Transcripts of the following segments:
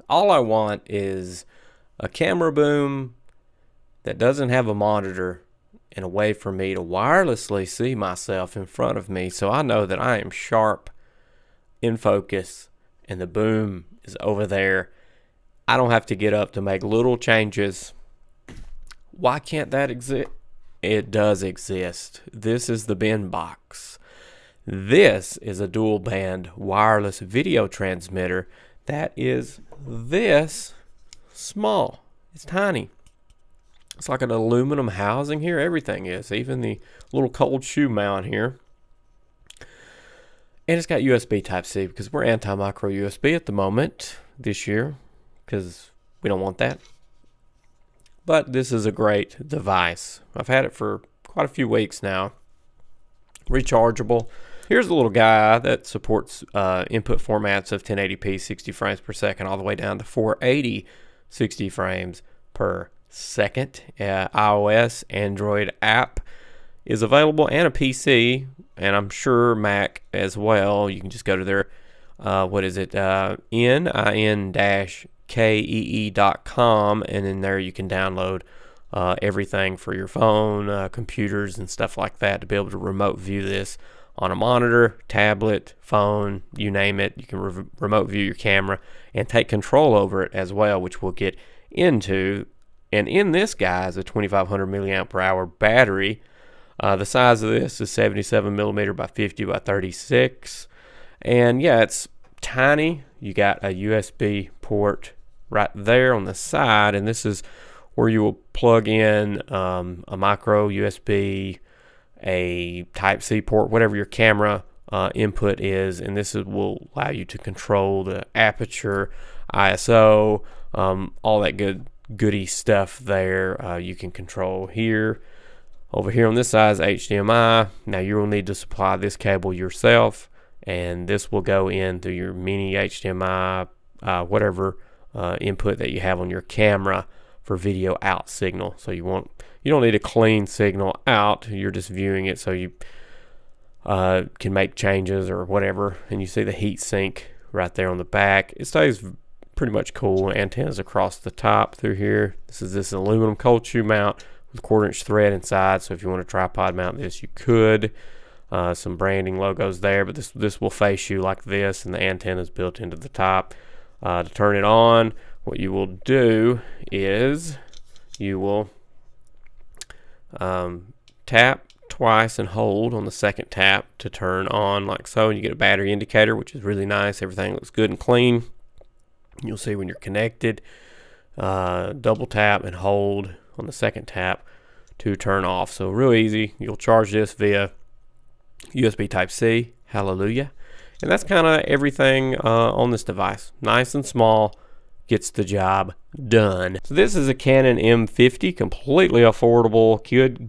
All I want is a camera boom that doesn't have a monitor and a way for me to wirelessly see myself in front of me so I know that I am sharp, in focus, and the boom is over there. I don't have to get up to make little changes. Why can't that exist? It does exist. This is the Benbox. This is a dual band wireless video transmitter that is this small. It's tiny. It's like an aluminum housing here. Everything is, even the little cold shoe mount here. And it's got USB Type-C because we're anti-micro USB at the moment this year because we don't want that. But this is a great device. I've had it for quite a few weeks now. Rechargeable. Here's a little guy that supports input formats of 1080p 60 frames per second all the way down to 480 60 frames per second. iOS, Android app is available, and a PC, and I'm sure Mac as well. You can just go to their in-kee.com, and in there you can download everything for your phone, computers, and stuff like that to be able to remote view this on a monitor, tablet, phone, you name it. You can remote view your camera and take control over it as well, which we'll get into. And in this guy is a 2500 milliamp per hour battery. The size of this is 77 millimeter by 50 by 36. And yeah, it's tiny. You got a USB port right there on the side, and this is where you will plug in a micro USB, a Type-C port, whatever your camera input is, and this will allow you to control the aperture, ISO, all that goody stuff there. You can control here. Over here on this side is HDMI. Now you will need to supply this cable yourself, and this will go into your mini HDMI, whatever input that you have on your camera for video out signal. So you don't need a clean signal out. You're just viewing it so you can make changes or whatever. And you see the heat sink right there on the back. It stays pretty much cool. Antennas across the top through here. This is this aluminum cold shoe mount with 1/4 inch thread inside. So if you want to tripod mount this, you could. Some branding logos there, but this will face you like this, and the antenna is built into the top. To turn it on, what you will do is you will tap twice and hold on the second tap to turn on like so, and you get a battery indicator, which is really nice. Everything looks good and clean. You'll see when you're connected. Double tap and hold on the second tap to turn off. So real easy. You'll charge this via USB Type-C. Hallelujah. And that's kind of everything on this device. Nice and small, gets the job done. So this is a Canon M50, completely affordable,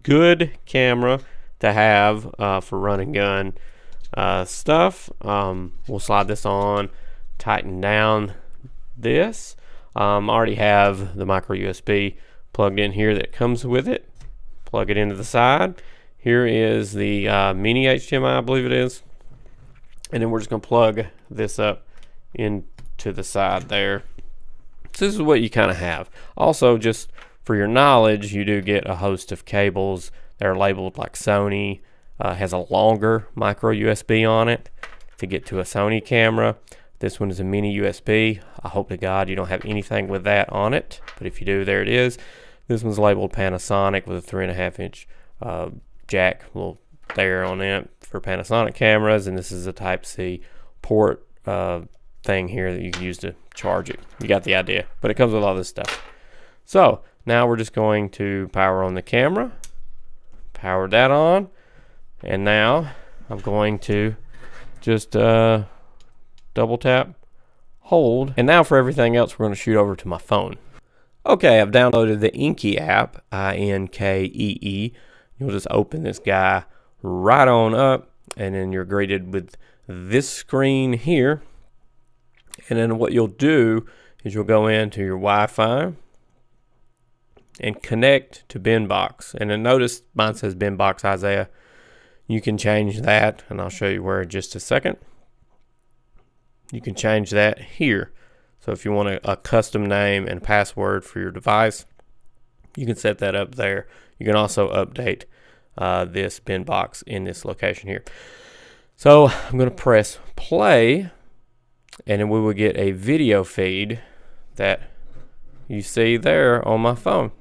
good camera to have for run and gun stuff. We'll slide this on, tighten down this. Already have the micro USB plugged in here that comes with it. Plug it into the side. Here is the mini HDMI, I believe it is. And then we're just going to plug this up into the side there. So this is what you kind of have. Also, just for your knowledge, you do get a host of cables that are labeled like Sony. Has a longer micro USB on it to get to a Sony camera. This one is a mini USB. I hope to God you don't have anything with that on it. But if you do, there it is. This one's labeled Panasonic with a 3.5 inch jack, little there on it for Panasonic cameras, and this is a Type-C port thing here that you can use to charge it. You got the idea, but it comes with all this stuff. So now we're just going to power on the camera, power that on, and now I'm going to just double tap, hold, and now for everything else we're going to shoot over to my phone. Okay, I've downloaded the INKEE app, INKEE. You'll just open this guy right on up, and then you're greeted with this screen here. And then what you'll do is you'll go into your Wi-Fi and connect to Benbox. And then notice mine says Benbox Isaiah. You can change that, and I'll show you where in just a second. You can change that here. So if you want a custom name and password for your device, you can set that up there. You can also update this Benbox in this location here. So I'm going to press play, and then we will get a video feed that you see there on my phone.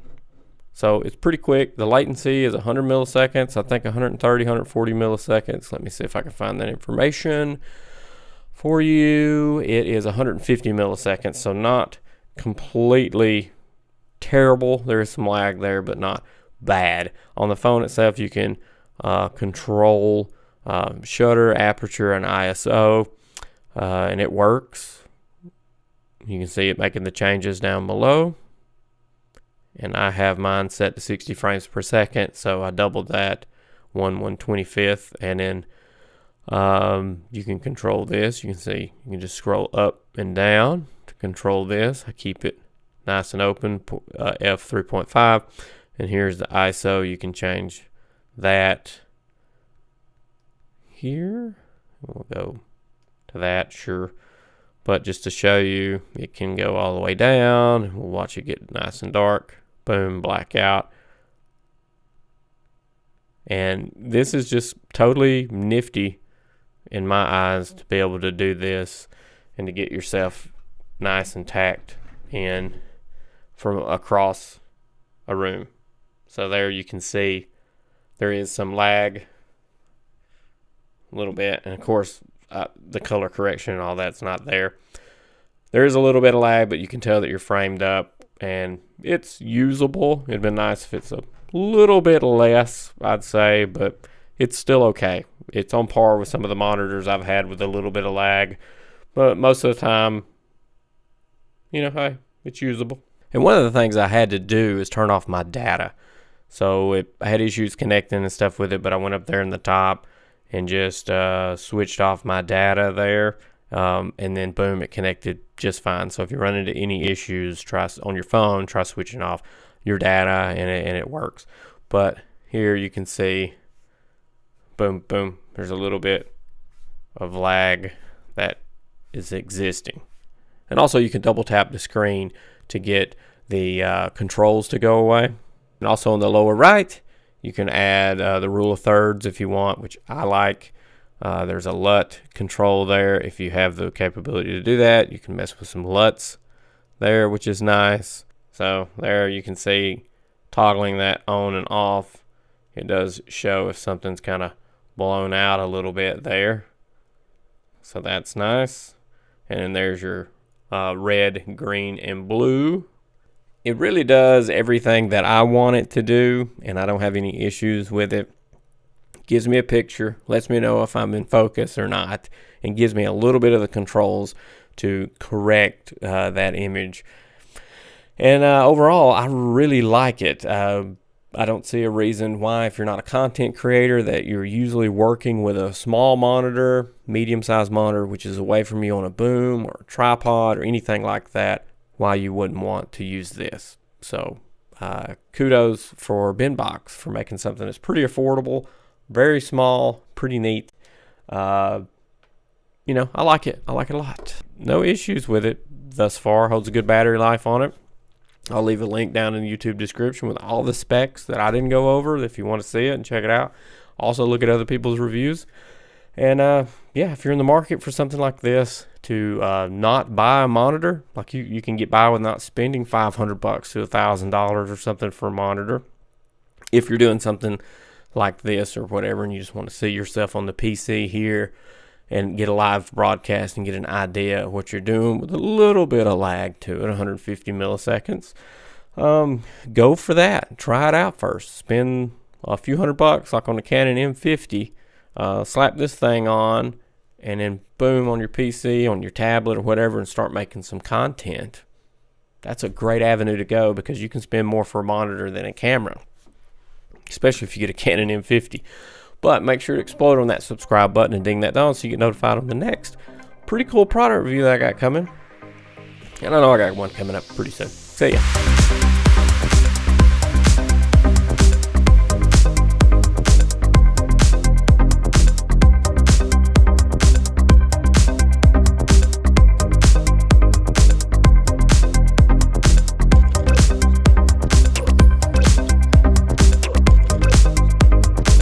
So it's pretty quick. The latency is 100 milliseconds. I think 130, 140 milliseconds. Let me see if I can find that information for you. It is 150 milliseconds, so not completely terrible. There is some lag there, but not bad. On the phone itself, you can control shutter, aperture, and ISO, and it works. You can see it making the changes down below. And I have mine set to 60 frames per second, so I doubled that, 1/125th, and then you can control this. You can see you can just scroll up and down to control this. I keep it nice and open, f3.5, and here's the ISO. You can change that here. We'll go to that, sure. But just to show you, it can go all the way down. We'll watch it get nice and dark. Boom, blackout. And this is just totally nifty in my eyes to be able to do this and to get yourself nice and tacked in from across a room. So there you can see there is some lag a little bit, and of course the color correction and all that's not there. There is a little bit of lag, but you can tell that you're framed up and it's usable. It'd been nice if it's a little bit less, I'd say, but it's still okay. It's on par with some of the monitors I've had with a little bit of lag, but most of the time, you know, hey, it's usable. And one of the things I had to do is turn off my data. So I had issues connecting and stuff with it, but I went up there in the top and just switched off my data there. And then boom, it connected just fine. So if you run into any issues, try on your phone, try switching off your data, and it works. But here you can see, boom, boom, there's a little bit of lag that is existing. And also you can double tap the screen to get the controls to go away. And also on the lower right, you can add the rule of thirds if you want, which I like. There's a LUT control there. If you have the capability to do that, you can mess with some LUTs there, which is nice. So there you can see toggling that on and off. It does show if something's kind of blown out a little bit there. So that's nice. And then there's your red, green, and blue. It really does everything that I want it to do, and I don't have any issues with it. Gives me a picture, lets me know if I'm in focus or not, and gives me a little bit of the controls to correct that image. And overall, I really like it. I don't see a reason why, if you're not a content creator, that you're usually working with a small monitor, medium-sized monitor, which is away from you on a boom or a tripod or anything like that, why you wouldn't want to use this. So kudos for Benbox for making something that's pretty affordable, very small, pretty neat. You know, I like it. I like it a lot. No issues with it thus far. Holds a good battery life on it. I'll leave a link down in the YouTube description with all the specs that I didn't go over if you want to see it and check it out. Also look at other people's reviews. And yeah, if you're in the market for something like this, to not buy a monitor, like you can get by with not spending $500 to $1,000 or something for a monitor. If you're doing something like this or whatever, and you just want to see yourself on the PC here and get a live broadcast and get an idea of what you're doing with a little bit of lag to it, 150 milliseconds, go for that. Try it out first. Spend a few $100 like on the Canon M50. Slap this thing on, and then boom, on your PC, on your tablet or whatever, and start making some content. That's a great avenue to go, because you can spend more for a monitor than a camera, especially if you get a Canon M50. But make sure to explode on that subscribe button and ding that bell so you get notified on the next pretty cool product review that I got coming. And I know I got one coming up pretty soon. See ya.